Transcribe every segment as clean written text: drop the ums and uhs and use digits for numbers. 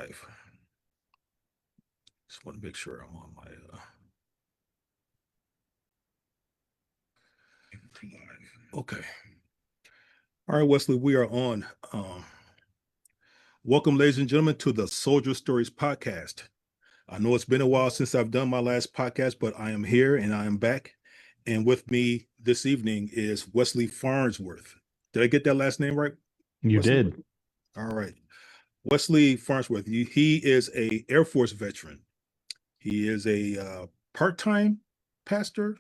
live. Just want to make sure I'm on my live. Okay. All right, Wesley, we are on. Welcome, ladies and gentlemen, to the Soldier Stories podcast. I know it's been a while since I've done my last podcast, but I am here and I am back. And with me this evening is Wesley Farnsworth. Did I get that last name right? You Wesley? did. All right. Wesley Farnsworth, he is a Air Force veteran. He is a part-time pastor.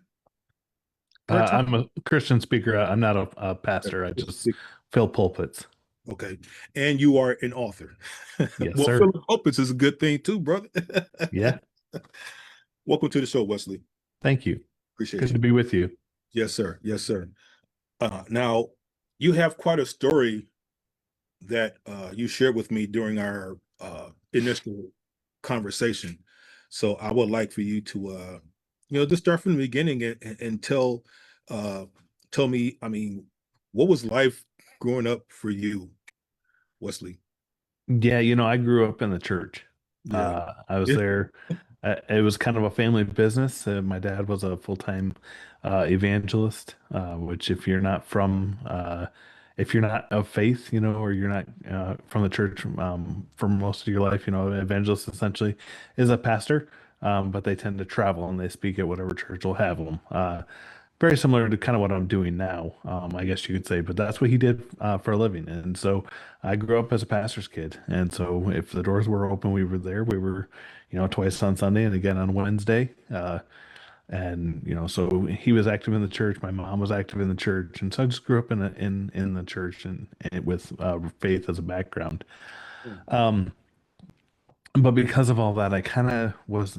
I'm a Christian speaker. I'm not a pastor. I just fill pulpits. Okay. And you are an author. Yes, well, sir. filling pulpits is a good thing too, brother. Yeah. Welcome to the show, Wesley. Thank you. Appreciate Good you. to be with you. Yes, sir. Yes, sir. Now, you have quite a story that you shared with me during our initial conversation. So I would like for you to, just start from the beginning and tell me, what was life growing up for you, Wesley? Yeah, I grew up in the church. Yeah. I was there. It was kind of a family business. My dad was a full-time evangelist, which if you're not of faith, or you're not from the church for most of your life, evangelist essentially is a pastor, but they tend to travel and they speak at whatever church will have them. Very similar to kind of what I'm doing now, I guess you could say, but that's what he did for a living. And so I grew up as a pastor's kid. And so if the doors were open, we were there. We were, twice on Sunday and again on Wednesday. So he was active in the church. My mom was active in the church. And so I just grew up in the church and with faith as a background. But because of all that, I kind of was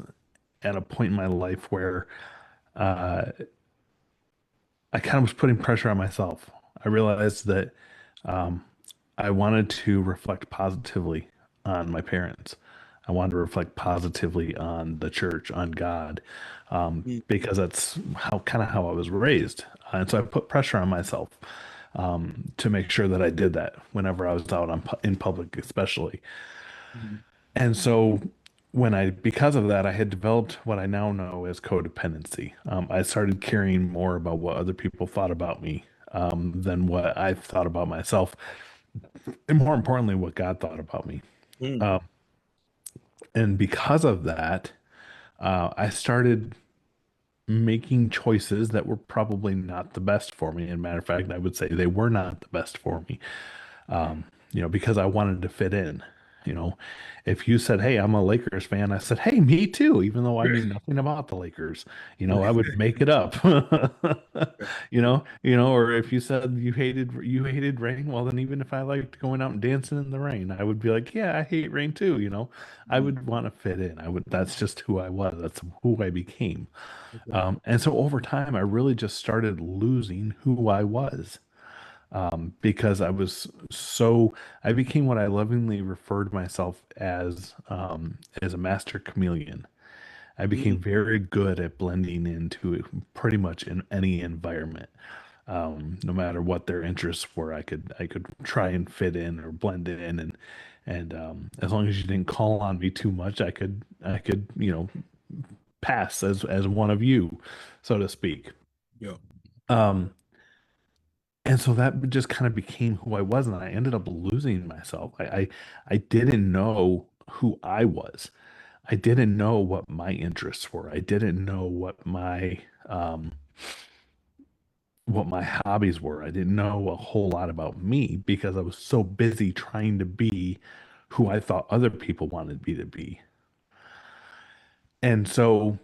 at a point in my life where uh, I kind of was putting pressure on myself. I realized that um, I wanted to reflect positively on my parents. I wanted to reflect positively on the church, on God, because that's how I was raised. And so I put pressure on myself to make sure that I did that whenever I was out in public, especially. Mhm. And so because of that, I had developed what I now know as codependency. I started caring more about what other people thought about me than what I thought about myself, and more importantly, what God thought about me. Mm. Uh, and because of that, I started making choices that were probably not the best for me. And matter of fact, I would say they were not the best for me. Because I wanted to fit in. You know, if you said, "Hey, I'm a Lakers fan," I said, "Hey, me too," even though I knew nothing about the Lakers. I would make it up. Or if you said you hated rain, well, then even if I liked going out and dancing in the rain, I would be like, "Yeah, I hate rain too." I would want to fit in. That's just who I was. That's who I became. And so over time, I really just started losing who I was because I became what I lovingly referred to myself as a master chameleon. I became Mm. very good at blending into pretty much in any environment. No matter what their interests were, I could try and fit in or blend in, and as long as you didn't call on me too much, I could pass as one of you, so to speak. Yeah. Um, And so that just kind of became who I was, and I ended up losing myself. I didn't know who I was. I didn't know what my interests were. I didn't know what my hobbies were. I didn't know a whole lot about me because I was so busy trying to be who I thought other people wanted me to be. And so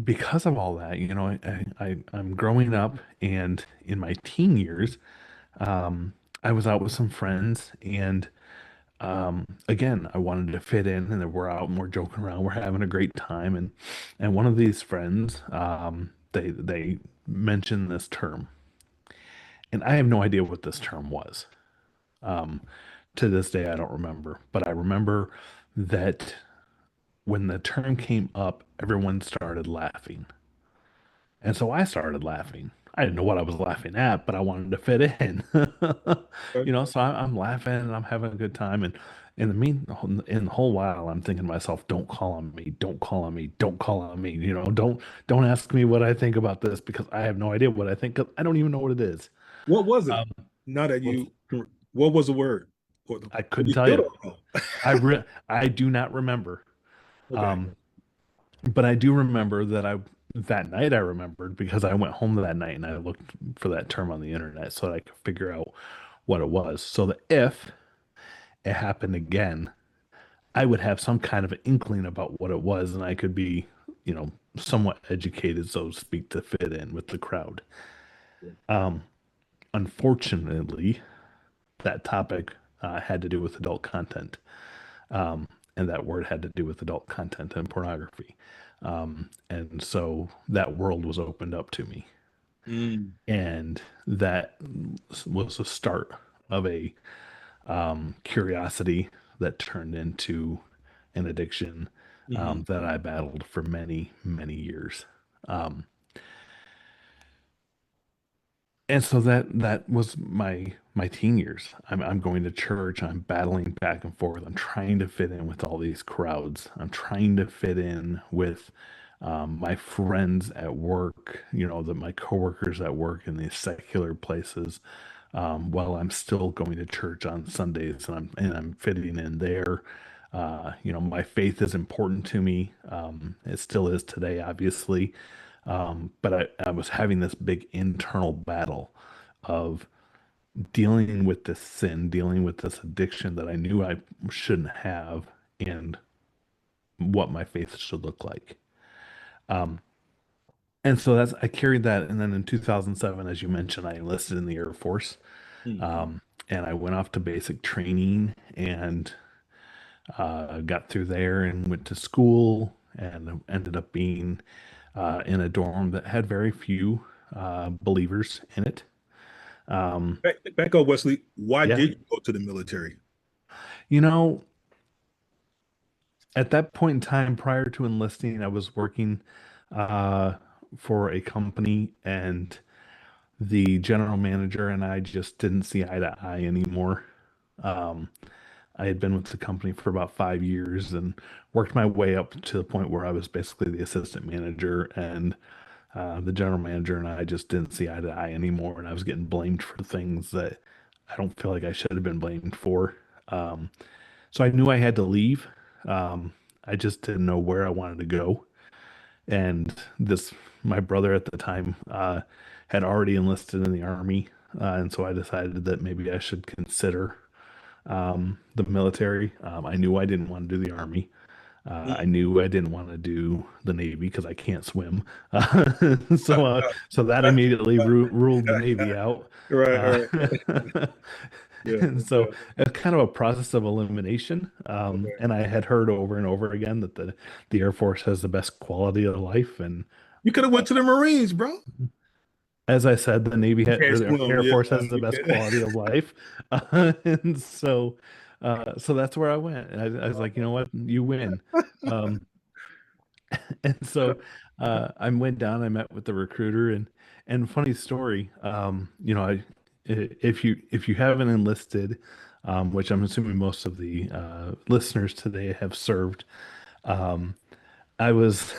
because of all that, I'm growing up, and in my teen years, I was out with some friends, and again, I wanted to fit in, and then we're out and we're joking around, we're having a great time, and one of these friends, they mentioned this term, and I have no idea what this term was. Um, to this day, I don't remember, but I remember that when the term came up, everyone started laughing. And so I started laughing. I didn't know what I was laughing at, but I wanted to fit in. Okay. So I'm laughing and I'm having a good time. in the whole while, I'm thinking to myself, don't call on me, don't call on me, don't call on me. Don't ask me what I think about this because I have no idea what I think. 'Cause I don't even know what it is. What was it? Um, Now that what's you, what was the word? I Or couldn't you tell still you. don't know. I do not remember. Okay. Um, but I do remember that night I remembered because I went home that night and I looked for that term on the internet so that I could figure out what it was. So that if it happened again, I would have some kind of an inkling about what it was and I could be, somewhat educated, so to speak, to fit in with the crowd. Um, Unfortunately, that topic had to do with adult content. And that word had to do with adult content and pornography. And so that world was opened up to me. Mm, And that was the start of a curiosity that turned into an addiction mhm, that I battled for many, many years. Um, and so that was my teen years. I'm going to church. I'm battling back and forth. I'm trying to fit in with all these crowds. I'm trying to fit in with my friends at work. My coworkers at work in these secular places. While I'm still going to church on Sundays and I'm fitting in there. My faith is important to me. It still is today, obviously. But I was having this big internal battle of dealing with this sin, dealing with this addiction that I knew I shouldn't have, and what my faith should look like. Um, and so I carried that. And then in 2007, as you mentioned, I enlisted in the Air Force. mhm. And I went off to basic training and got through there and went to school and ended up being in a dorm that had very few believers in it. Um, Back up, Wesley. Why yeah, did you go to the military? you know, at that point in time, prior to enlisting, I was working uh, for a company, and the general manager and I just didn't see eye to eye anymore. Um, I had been with the company for about 5 years and worked my way up to the point where I was basically the assistant manager, and the general manager and I just didn't see eye to eye anymore, and I was getting blamed for things that I don't feel like I should have been blamed for. Um, so I knew I had to leave. Um, I just didn't know where I wanted to go. And my brother at the time, had already enlisted in the army. And so I decided that maybe I should consider the military. I knew I didn't want to do the army. I Mm. knew I didn't want to do the Navy because I can't swim. So that immediately ruled the Navy out. Right, Uh, right. Yeah, and so yeah. it's kind of a process of elimination. Okay. And I had heard over and over again that the Air Force has the best quality of life. And You could have went to the Marines, bro. as I said, the Navy You can't or the swim. Air Yeah, Force has the you best can't. quality of life. And so that's where I went. I was like, you know what, you win. Um, and so I went down, I met with the recruiter, and funny story, if you haven't enlisted, which I'm assuming most of the listeners today have served, um, I was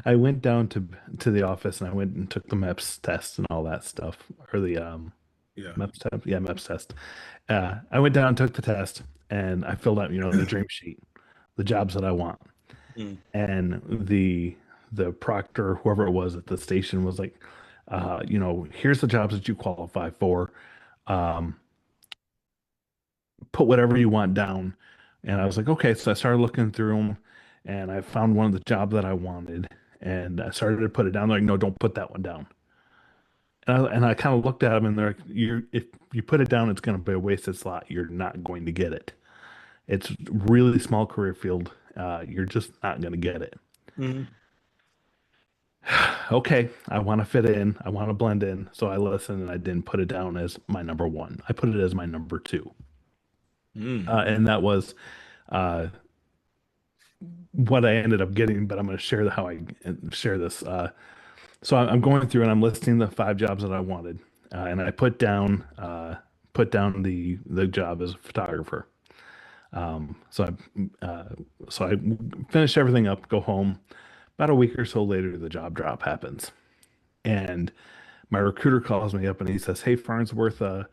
I went down to the office and I went and took the MEPS test and all that stuff, or the Yeah. MEPS test, yeah, MEPS test. I went down and took the test and I filled out, the dream sheet, the jobs that I want. Mm. And the proctor, whoever it was at the station, was like, here's the jobs that you qualify for. Um, Put whatever you want down. And I was like, okay. So I started looking through them, and I found one of the jobs that I wanted, and I started to put it down. They're like, no, don't put that one down. And I kind of looked at them, and they're like, if you put it down, it's going to be a wasted slot. You're not going to get it. It's really small career field. You're just not going to get it. Mm. Okay, I want to fit in. I want to blend in. So I listened and I didn't put it down as my number one. I put it as my number two. Mm. And that was uh, what I ended up getting, but I'm going to share how I share this. So I'm going through and I'm listing the 5 jobs that I wanted. And I put down the job as a photographer. So I finish everything up, go home. About a week or so later, the job drop happens, and my recruiter calls me up and he says, "Hey, Farnsworth, uh,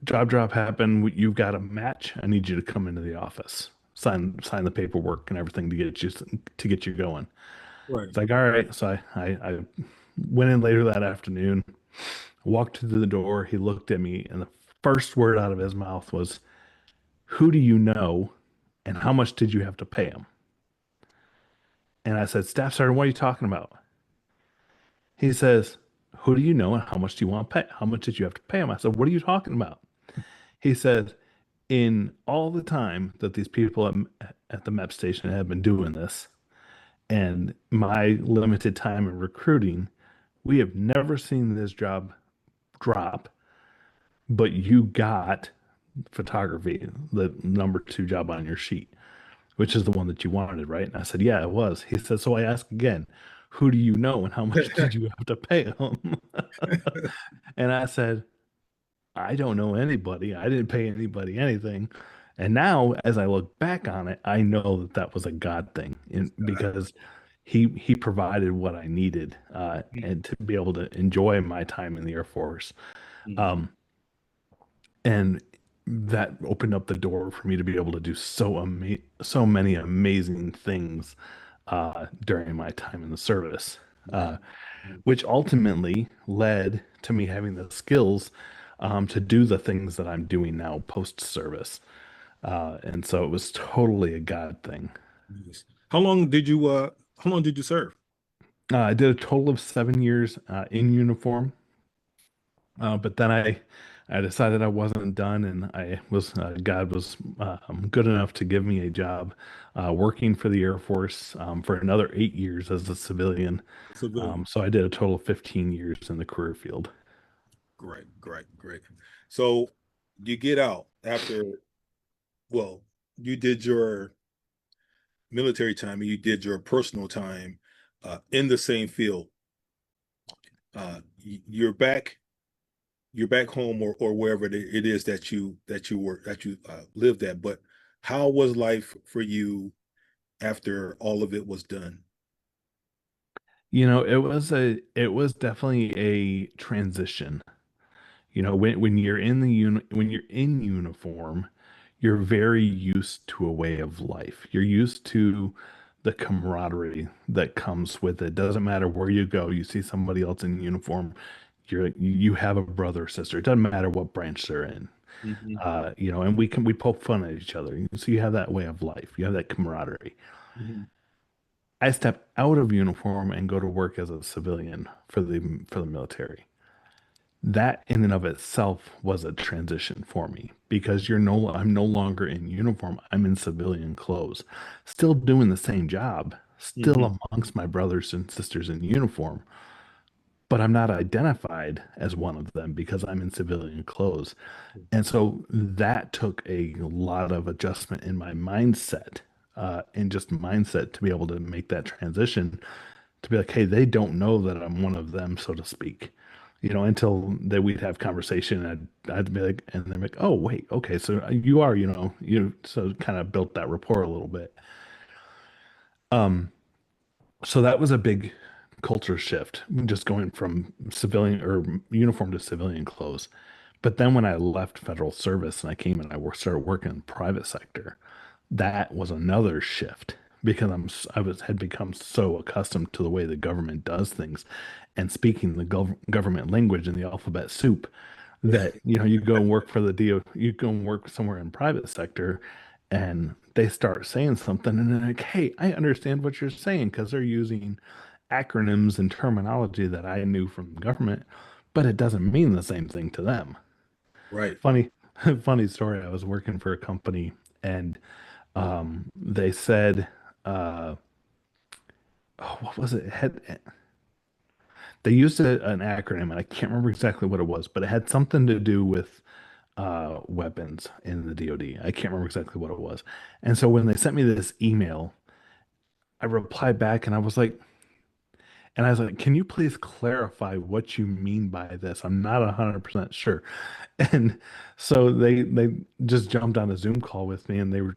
job drop happened. You've got a match. I need you to come into the office, sign the paperwork and everything to get you going." Right. It's like, all right. So I went in later that afternoon, walked to the door. He looked at me, and the first word out of his mouth was, "Who do you know, and how much did you have to pay him?" And I said, "Staff Sergeant, what are you talking about?" He says, "Who do you know, and how much do you want to pay? How much did you have to pay him?" I said, "What are you talking about?" He said, "In all the time that these people at the MEP station have been doing this, and my limited time in recruiting, we have never seen this job drop, but you got photography, the number two job on your sheet, which is the one that you wanted, right?" And I said, "Yeah, it was." He said, "So I ask again, who do you know and how much did you have to pay him?" And I said, "I don't know anybody. I didn't pay anybody anything." And now, as I look back on it, I know that that was a God thing, because he provided what I needed, and to be able to enjoy my time in the Air Force. Mhm. Um, and that opened up the door for me to be able to do so many amazing things during my time in the service, Right. uh, which ultimately led to me having the skills to do the things that I'm doing now post service. And so it was totally a God thing. Yes. How long did you serve? I did a total of 7 years in uniform. But then I decided I wasn't done, and God was good enough to give me a job working for the Air Force for another 8 years as a civilian. Civilian. So I did a total of 15 years in the career field. Great, great, great. So you get out after, well, you did your military time and you did your personal time in the same field. You're back. You're back home or wherever it is that you were that you lived at. But how was life for you after all of it was done? It was definitely a transition. When you're when you're in uniform, you're very used to a way of life. You're used to the camaraderie that comes with it. Doesn't matter where you go, you see somebody else in uniform, you have a brother or sister. It doesn't matter what branch they're in. Hmm. And we poke fun at each other. So you have that way of life. You have that camaraderie. Hmm. I step out of uniform and go to work as a civilian for the military. That in and of itself was a transition for me because I'm no longer in uniform. I'm in civilian clothes, still doing the same job, Hmm. still amongst my brothers and sisters in uniform, but I'm not identified as one of them because I'm in civilian clothes. And so that took a lot of adjustment in my mindset, and just mindset to be able to make that transition to be like, hey, they don't know that I'm one of them, so to speak. Until that we'd have conversation, and I'd be like, and they're like, oh, wait, okay, so you are, so kind of built that rapport a little bit. So that was a big culture shift, just going from civilian or uniform to civilian clothes. But then when I left federal service and I came and started working in the private sector, that was another shift because had become so accustomed to the way the government does things and speaking the government language in the alphabet soup that you go and work for the DO, you go and work somewhere in private sector, and they start saying something, and they're like, "Hey, I understand what you're saying," because they're using acronyms and terminology that I knew from government, but it doesn't mean the same thing to them. Right. Funny, funny story. I was working for a company, and they said, uh, oh, what was it? They used an acronym, and I can't remember exactly what it was, but it had something to do with weapons in the DoD. I can't remember exactly what it was. And so when they sent me this email, I replied back and I was like, And I was like, can you please clarify what you mean by this? I'm not 100% sure. And so they just jumped on a Zoom call with me and they were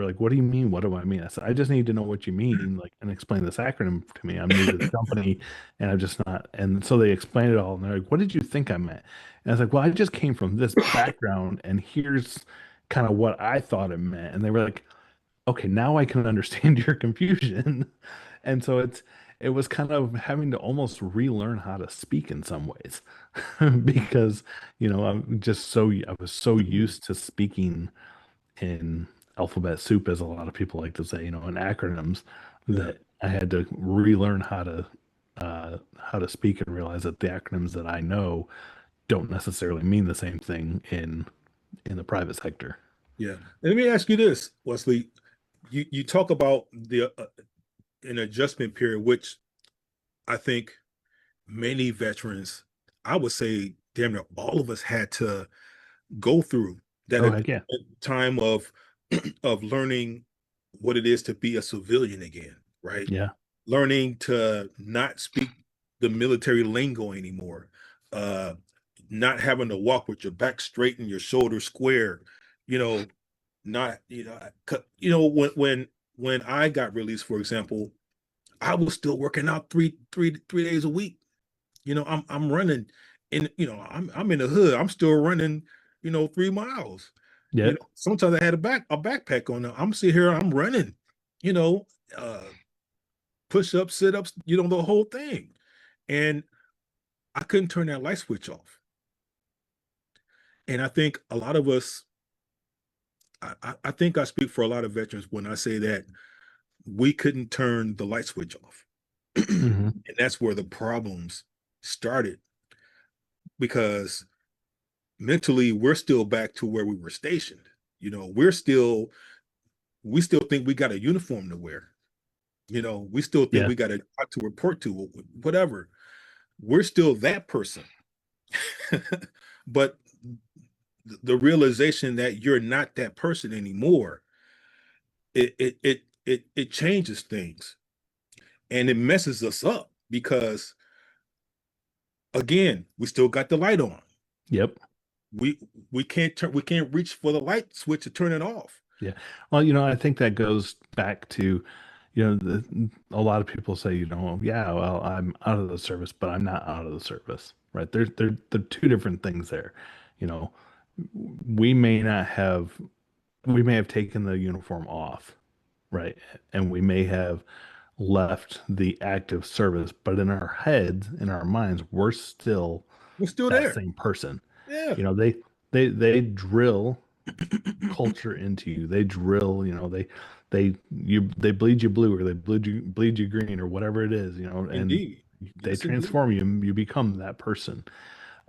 like, what do you mean? What do I mean? I said, I just need to know what you mean, like, and explain this acronym to me. I'm new to the company and I'm just not. And so they explained it all and they're like, what did you think I meant? And I was like, well, I just came from this background and here's kind of what I thought it meant. And they were like, okay, now I can understand your confusion. And so it was kind of having to almost relearn how to speak in some ways because, I was so used to speaking in alphabet soup, as a lot of people like to say, in acronyms, Yeah, that I had to relearn how to speak and realize that the acronyms that I know don't necessarily mean the same thing in the private sector. yeah. Let me ask you this, Wesley. You talk about the an adjustment period, which I think many veterans, I would say, damn near all of us had to go through that Oh, heck yeah. time of of learning what it is to be a civilian again, right? Yeah. Learning to not speak the military lingo anymore, uh, not having to walk with your back straight and your shoulders square, you know, not when I got released, for example, I was still working out three days a week. I'm running in, I'm in the hood. I'm still running, 3 miles. Yep. Sometimes I had a backpack on. I'm sitting here, I'm running, you know, uh push-ups, sit-ups, the whole thing. And I couldn't turn that light switch off. And I think a lot of us, I think I speak for a lot of veterans when I say that we couldn't turn the light switch off. Hmm. And that's where the problems started because mentally we're still back to where we were stationed. We still think we got a uniform to wear. We still think Yeah. we got a job to report to, whatever. We're still that person. But the realization that you're not that person anymore, it changes things and it messes us up because again, we still got the light on. Yep. We we can't reach for the light switch to turn it off. Yeah. Well, I think that goes back to, a lot of people say, yeah, well, I'm out of the service, but I'm not out of the service, right? There are two different things there. You know, we may not have, we may have taken the uniform off, right? And we may have left the active service, but in our heads, in our minds, we're still We're still that there. same person. Yeah. They drill culture into you. They drill, they bleed you blue or they bleed you green or whatever it is, and Indeed. they Yes, indeed. transform you and you become that person.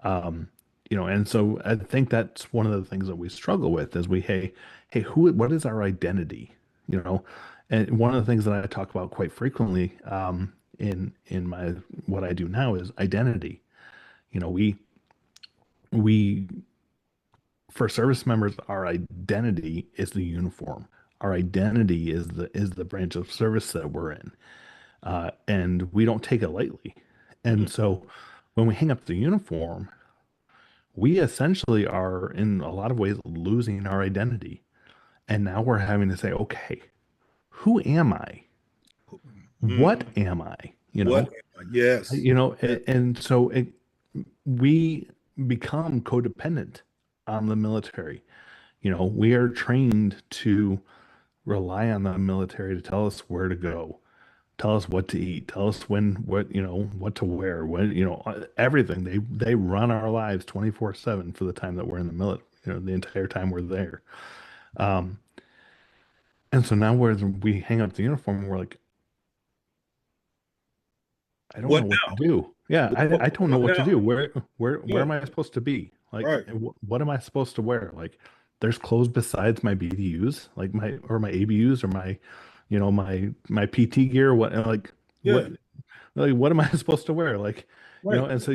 Um, and so I think that's one of the things that we struggle with is hey, what is our identity? You know, and one of the things that I talk about quite frequently, in my what I do now is identity. You know, we for service members, our identity is the uniform. Our identity is the branch of service that we're in, and we don't take it lightly. Mm. And so, when we hang up the uniform, we essentially are in a lot of ways losing our identity. And now we're having to say, okay, who am I? What Mm. am I? What? Yes. Yes. And so we become codependent on the military. We are trained to rely on the military to tell us where to go, tell us what to eat, tell us what to wear, everything. They run our lives 24/7 for the time that we're in the military, the entire time we're there. Um, and so now where we hang up the uniform, and we're like, I don't know What what to now? do. Yeah, I don't know What what to now? do. Where Yeah. am I supposed to be? Like, Right. what am I supposed to wear? Like, there's clothes besides my BDUs, like my ABUs or my PT gear. Yeah. What am I supposed to wear? Like, Right. and so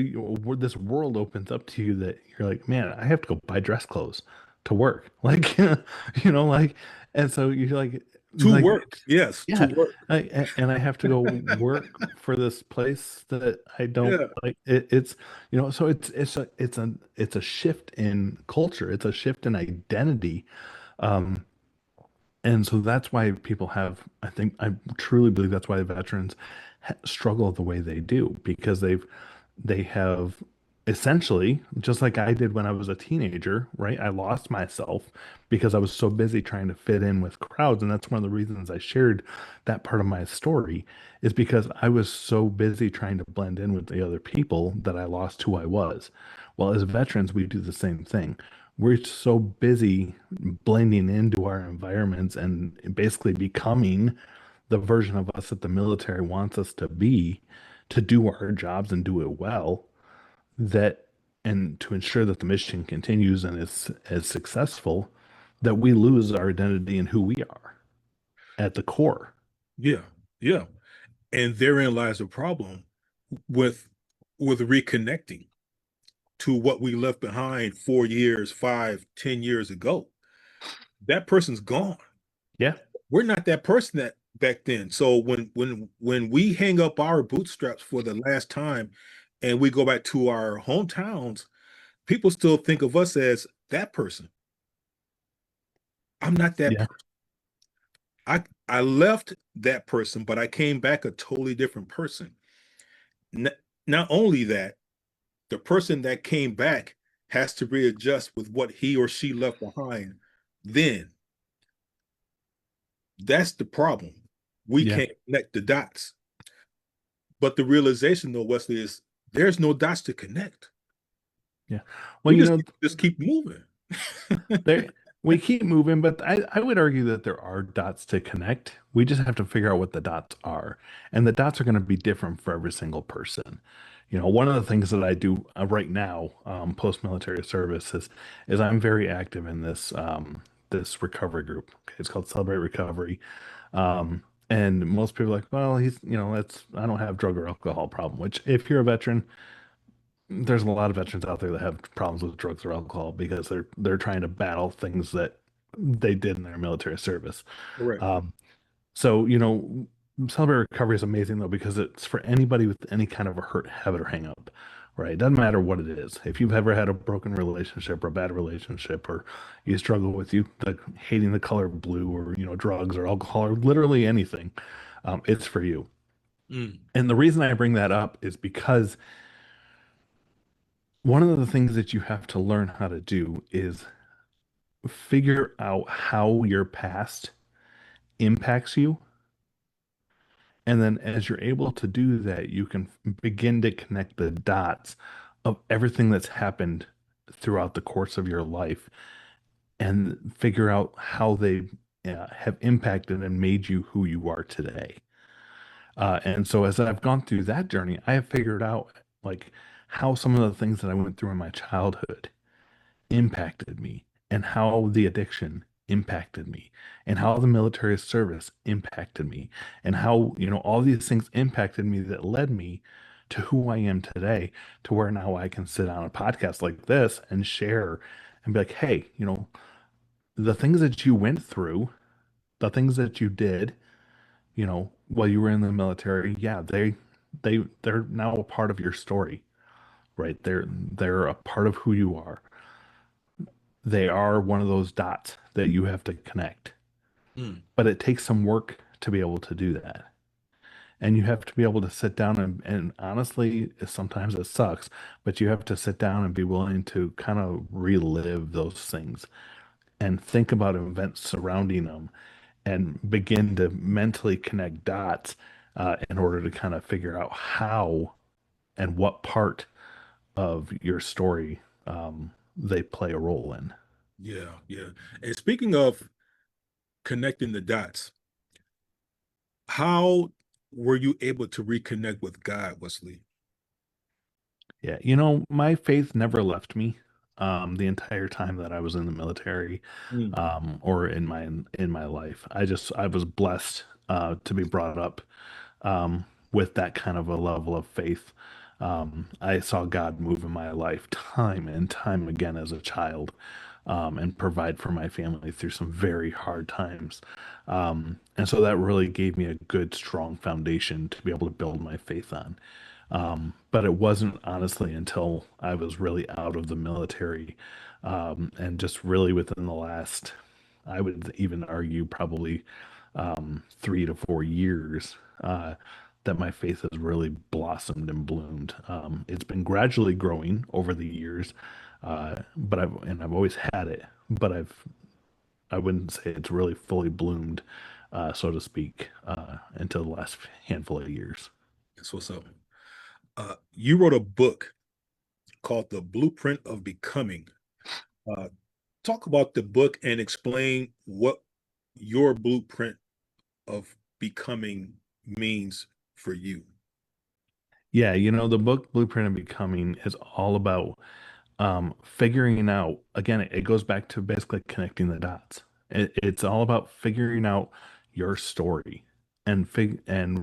this world opens up to you that you're like, man, I have to go buy dress clothes to work. Like, like, and so you're like, To like work. Yes, to yeah, work. and I have to go work for this place that I don't Yeah. like. It's so it's a shift in culture. It's a shift in identity. Um, and so that's why people have, I think, I truly believe that's why veterans struggle the way they do because they have essentially, just like I did when I was a teenager, right? I lost myself because I was so busy trying to fit in with crowds. And that's one of the reasons I shared that part of my story is because I was so busy trying to blend in with the other people that I lost who I was. Well, as veterans, we do the same thing. We're so busy blending into our environments and basically becoming the version of us that the military wants us to be to do our jobs and do it well that and to ensure that the mission continues and is as successful that we lose our identity and who we are at the core. Yeah. Yeah. And therein lies the problem with reconnecting to what we left behind 4 years, 5, 10 years ago. That person's gone. Yeah. We're not that person that back then. So when we hang up our bootstraps for the last time and we go back to our hometowns, people still think of us as that person. I'm not that Yeah. person. I left that person, but I came back a totally different person. N- Not only that, the person that came back has to readjust with what he or she left behind. Then that's the problem. We Yeah. can't connect the dots. But the realization, though, Wesley, is there's no dots to connect. Yeah. Well, We just keep moving. there we keep moving, but I would argue that there are dots to connect. We just have to figure out what the dots are. And the dots are going to be different for every single person. One of the things that I do right now, post-military service, is I'm very active in this recovery group. Okay, it's called Celebrate Recovery. And most people are like, well, it's I don't have drug or alcohol problem, which if you're a veteran, there's a lot of veterans out there that have problems with drugs or alcohol because they're trying to battle things that they did in their military service. Correct. Um, so Celebrate Recovery is amazing though because it's for anybody with any kind of a hurt habit or hang up, right? It doesn't matter what it is. If you've ever had a broken relationship or a bad relationship, or you struggle with hating the color blue, or drugs or alcohol or literally anything, it's for you. Mm, And the reason I bring that up is because one of the things that you have to learn how to do is figure out how your past impacts you. And then as you're able to do that, you can begin to connect the dots of everything that's happened throughout the course of your life and figure out how they have impacted and made you who you are today. And so as I've gone through that journey, I have figured out like how some of the things that I went through in my childhood impacted me and how the addiction impacted me and how the military service impacted me and how all these things impacted me that led me to who I am today, to where now I can sit on a podcast like this and share and be like, hey, the things that you went through, the things that you did, while you were in the military, yeah, they're now a part of your story, right? They're a part of who you are. They are one of those dots that you have to connect. mm, But it takes some work to be able to do that. And you have to be able to sit down and honestly, sometimes it sucks, but you have to sit down and be willing to kind of relive those things and think about events surrounding them and begin to mentally connect dots in order to kind of figure out how and what part of your story they play a role in. yeah, yeah. And speaking of connecting the dots, how were you able to reconnect with God, Wesley? Yeah, my faith never left me the entire time that I was in the military Mm, or in my life. I was blessed to be brought up with that kind of a level of faith. I saw God move in my life time and time again as a child. and provide for my family through some very hard times. And so that really gave me a good, strong foundation to be able to build my faith on. But it wasn't honestly until I was really out of the military, and just really within the last, I would even argue probably 3 to 4 years, that my faith has really blossomed and bloomed. It's been gradually growing over the years, but I've always had it, but I wouldn't say it's really fully bloomed, so to speak, until the last handful of years. That's what's up. You wrote a book called The Blueprint of Becoming. Uh, Talk about the book and explain what your blueprint of becoming means for you. Yeah, the book Blueprint of Becoming is all about figuring out, again, it goes back to basically connecting the dots. It's all about figuring out your story and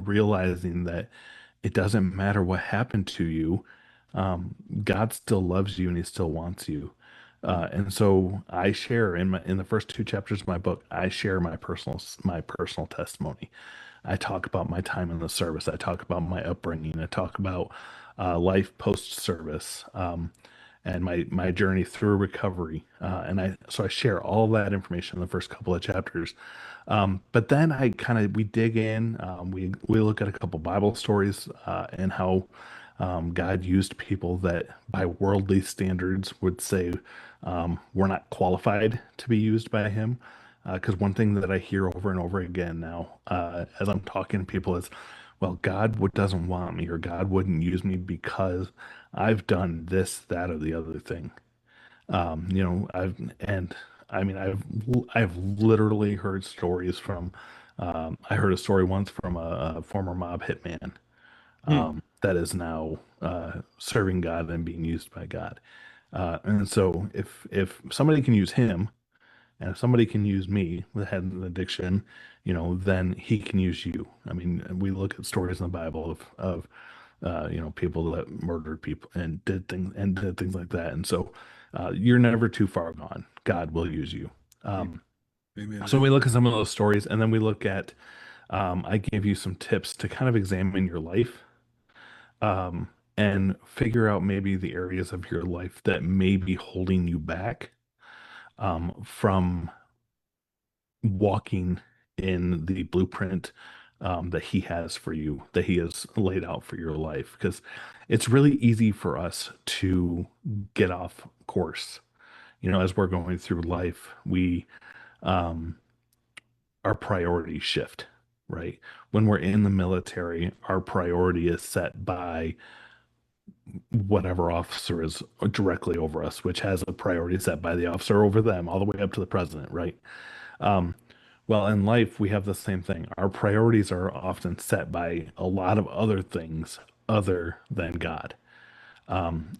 realizing that it doesn't matter what happened to you. God still loves you and he still wants you. And so I share in the first two chapters of my book, I share my personal testimony. I talk about my time in the service. I talk about my upbringing. I talk about life post service, and my journey through recovery. And I share all that information in the first couple of chapters. But then we dig in. We look at a couple Bible stories, and how God used people that, by worldly standards, would say were not qualified to be used by Him. Because one thing that I hear over and over again now, as I'm talking to people, is, well, doesn't want me, or God wouldn't use me because I've done this, that, or the other thing. And I mean, I've literally heard stories from. I heard a story once from a former mob hitman, Hmm. that is now serving God and being used by God. And so, if somebody can use him, and if somebody can use me that had an addiction, then he can use you. I mean, we look at stories in the Bible of people that murdered people and did things like that. And so, you're never too far gone. God will use you. Um, Amen to so that. we look at some of those stories, and then we look at. I gave you some tips to kind of examine your life, um, and figure out maybe the areas of your life that may be holding you back, from walking in the blueprint, that he has for you, that he has laid out for your life. Because it's really easy for us to get off course. As we're going through life, um, our priorities shift, right? When we're in the military, our priority is set by whatever officer is directly over us, which has a priority set by the officer over them, all the way up to the president, right? Um, well, in life, we have the same thing. Our priorities are often set by a lot of other things other than God.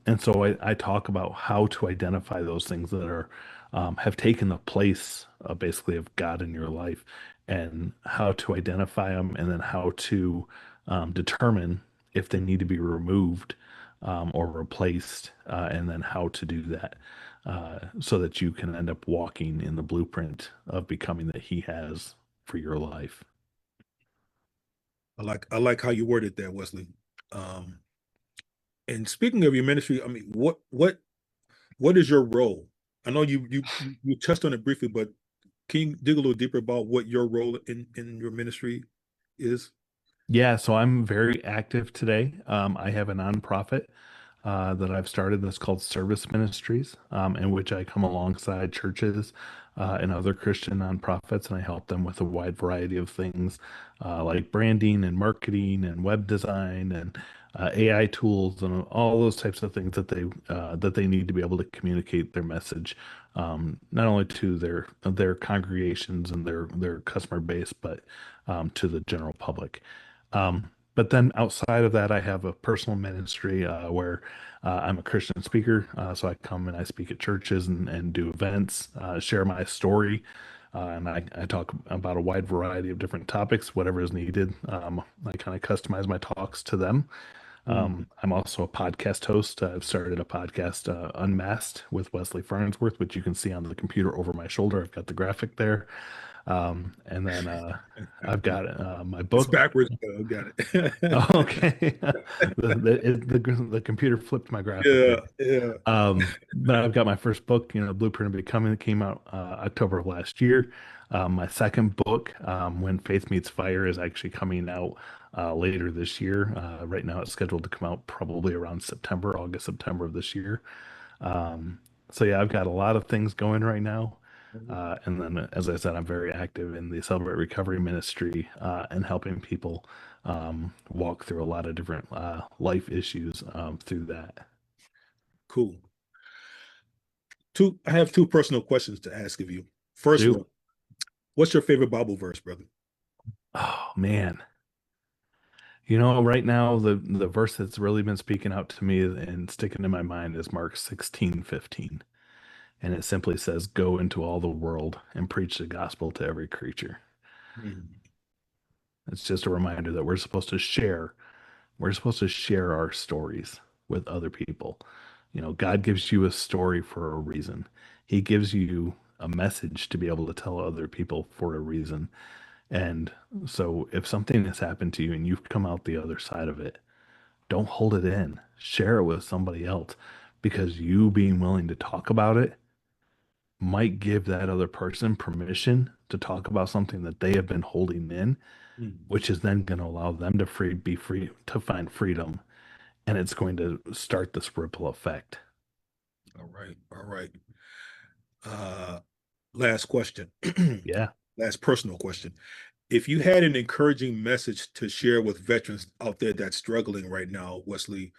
And so I talk about how to identify those things that have taken the place, basically, of God in your life, and how to identify them, and then how to determine if they need to be removed, or replaced, and then how to do that, so that you can end up walking in the blueprint of becoming that He has for your life. I like how you worded that, Wesley. Um, and speaking of your ministry, I mean, what is your role? I know you touched on it briefly, but can you dig a little deeper about what your role in your ministry is? Yeah, so I'm very active today. I have a nonprofit that I've started that's called Service Ministries, in which I come alongside churches and other Christian nonprofits, and I help them with a wide variety of things, like branding and marketing and web design and AI tools and all those types of things that they need to be able to communicate their message, not only to their congregations and their customer base, but to the general public. But then outside of that, I have a personal ministry, where I'm a Christian speaker. So I come and I speak at churches and do events, share my story, and I talk about a wide variety of different topics, whatever is needed. I kind of customize my talks to them. Mm. I'm also a podcast host. I've started a podcast, Unmasked with Wesley Farnsworth, which you can see on the computer over my shoulder. I've got the graphic there. And then I've got my It's book. backwards. Got Oh, it. okay. The computer flipped my graphic Yeah, there. yeah. But I've got my first book, Blueprint of Becoming, that came out October of last year. My second book, When Faith Meets Fire, is actually coming out later this year. Right now, it's scheduled to come out probably around September, August, September of this year. Um, so yeah, I've got a lot of things going right now. And then, as I said, I'm very active in the Celebrate Recovery Ministry and helping people walk through a lot of different life issues through that. Cool. I have two personal questions to ask of you. First one, Shoot. what's your favorite Bible verse, brother? Oh man. Right now the verse that's really been speaking out to me and sticking in my mind is Mark 16:15. And it simply says, "Go into all the world and preach the gospel to every creature." Mm. It's just a reminder that we're supposed to share our stories with other people. God gives you a story for a reason. He gives you a message to be able to tell other people for a reason. And so if something has happened to you and you've come out the other side of it, don't hold it in. Share it with somebody else, because you being willing to talk about it might give that other person permission to talk about something that they have been holding in, Mm. which is then going to allow them to be free to find freedom, and it's going to start this ripple effect. All right. All right. Uh, Last question. Yeah. Last personal question. If you had an encouraging message to share with veterans out there that's struggling right now, Wesley,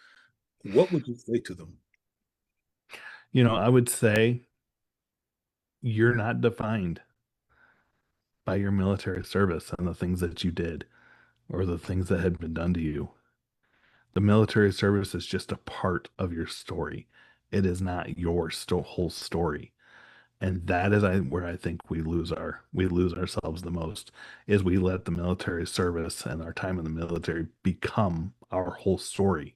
what would you say to them? I would say you're not defined by your military service and the things that you did or the things that had been done to you. The military service is just a part of your story. It is not your whole story. And that is where I think we lose ourselves the most, is we let the military service and our time in the military become our whole story.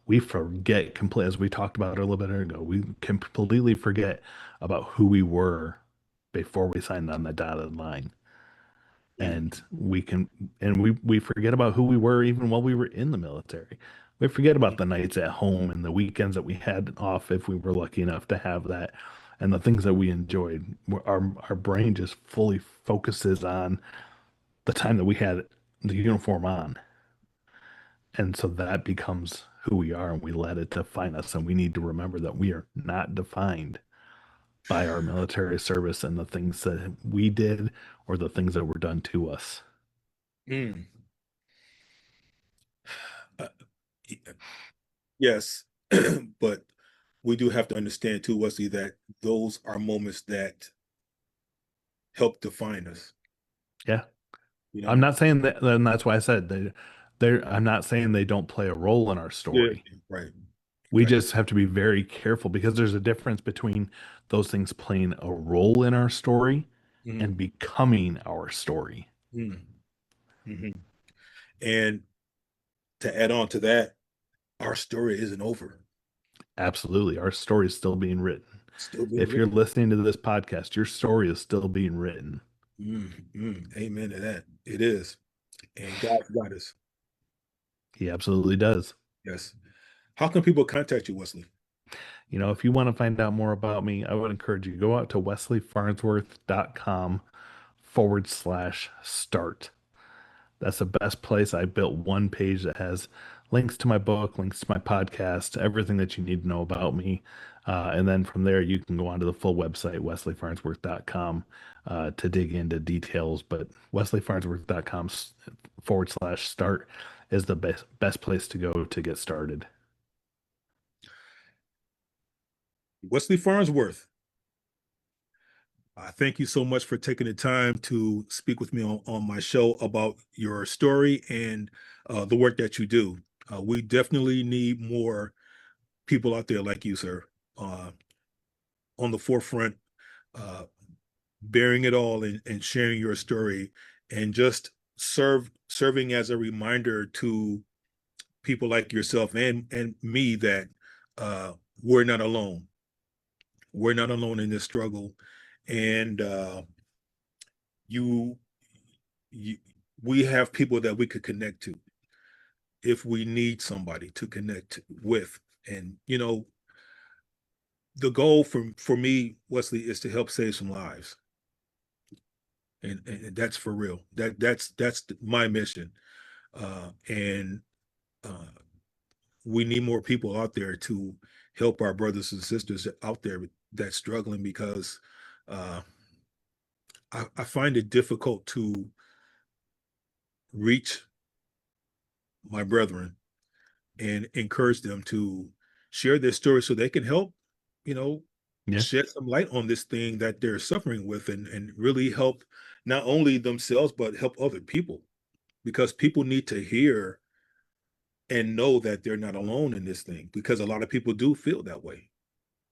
We forget completely, as we talked about a little bit ago, we completely forget about who we were before we signed on the dotted line. Mm. And we forget about who we were even while we were in the military. We forget about the nights at home and the weekends that we had off, if we were lucky enough to have that, and the things that we enjoyed. Our brain just fully focuses on the time that we had the uniform on. And so that becomes who we are, and we let it define us. And we need to remember that we are not defined by our military service and the things that we did or the things that were done to us. Mm. Uh, yes, but we do have to understand too, Wesley, that those are moments that help define us. Yeah. You I'm know. not saying that, and that's why I said I'm not saying they don't play a role in our Yeah. story. Right. We Right. just have to be very careful, because there's a difference between those things playing a role in our story Mm. and becoming our story. Mm. Hmm. And to add on to that, our story isn't over. Absolutely. Our story is still being written. Still being If you're written. listening to this podcast, your story is still being written. Amen to that. It is. And God's got us. He absolutely does. Yes. How can people contact you, Wesley? If you want to find out more about me, I would encourage you to go out to wesleyfarnsworth.com/start. That's the best place. I built one page that has links to my book, links to my podcast, everything that you need to know about me. And then from there, you can go onto the full website, wesleyfarnsworth.com, to dig into details. But wesleyfarnsworth.com/start is the best place to go to get started. Wesley Farnsworth, thank you so much for taking the time to speak with me on my show about your story and the work that you do. We definitely need more people out there like you, sir, uh, on the forefront, uh, bearing it all and sharing your story, and just serving as a reminder to people like yourself and me that we're not alone. We're not alone in this struggle, and you, you we have people that we could connect to if we need somebody to connect with. And the goal for me, Wesley, is to help save some lives, and that's for real. That's my mission, and uh, we need more people out there to help our brothers and sisters out there that's struggling, because uh, I find it difficult to reach my brethren and encourage them to share their story so they can help, you know, Yeah. shed some light on this thing that they're suffering with, and really help not only themselves, but help other people, because people need to hear and know that they're not alone in this thing, because a lot of people do feel that way.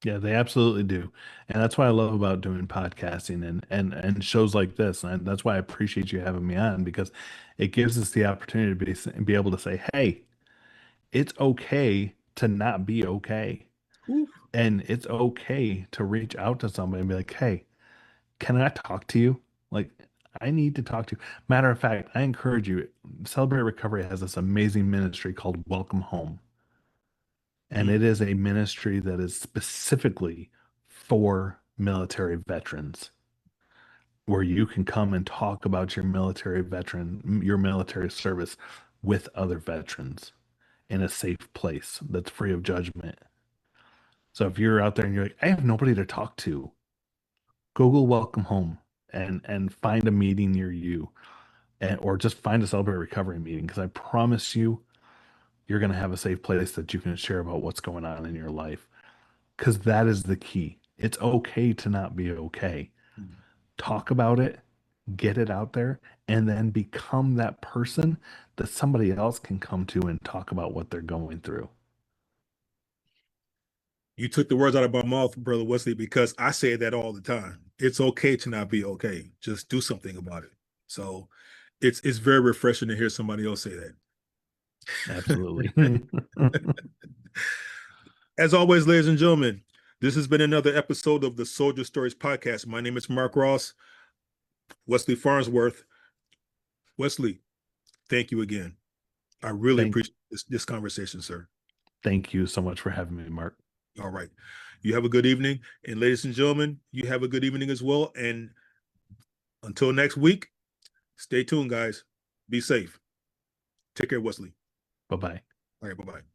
Yeah, they absolutely do. And that's what I love about doing podcasting and shows like this. And that's why I appreciate you having me on, because it gives us the opportunity to be able to say, hey, it's okay to not be okay. Ooh. And it's okay to reach out to somebody and be like, hey, can I talk to you? Like, I need to talk to you. Matter of fact, I encourage you, Celebrate Recovery has this amazing ministry called Welcome Home. And Mm. it is a ministry that is specifically for military veterans, where you can come and talk about your military service with other veterans in a safe place that's free of judgment. So if you're out there and you're like, I have nobody to talk to, Google Welcome Home and find a meeting near you, or just find a Celebrate Recovery meeting, because I promise you, you're going to have a safe place that you can share about what's going on in your life. Because that is the key. It's okay to not be okay. Mm. Talk about it, get it out there, and then become that person that somebody else can come to and talk about what they're going through. You took the words out of my mouth, Brother Wesley, because I say that all the time. It's okay to not be okay. Just do something about it. So it's very refreshing to hear somebody else say Absolutely. that. As always, ladies and gentlemen, this has been another episode of the Soldier Stories podcast. My name is Mark Ross. Wesley Farnsworth. Wesley, thank you again. I really Thank, appreciate this conversation, sir. thank you so much for having me, Mark. All right. You have a good evening. And ladies and gentlemen, you have a good evening as well. And until next week, stay tuned, guys. Be safe. Take care, Wesley. Bye bye. All right. Bye bye.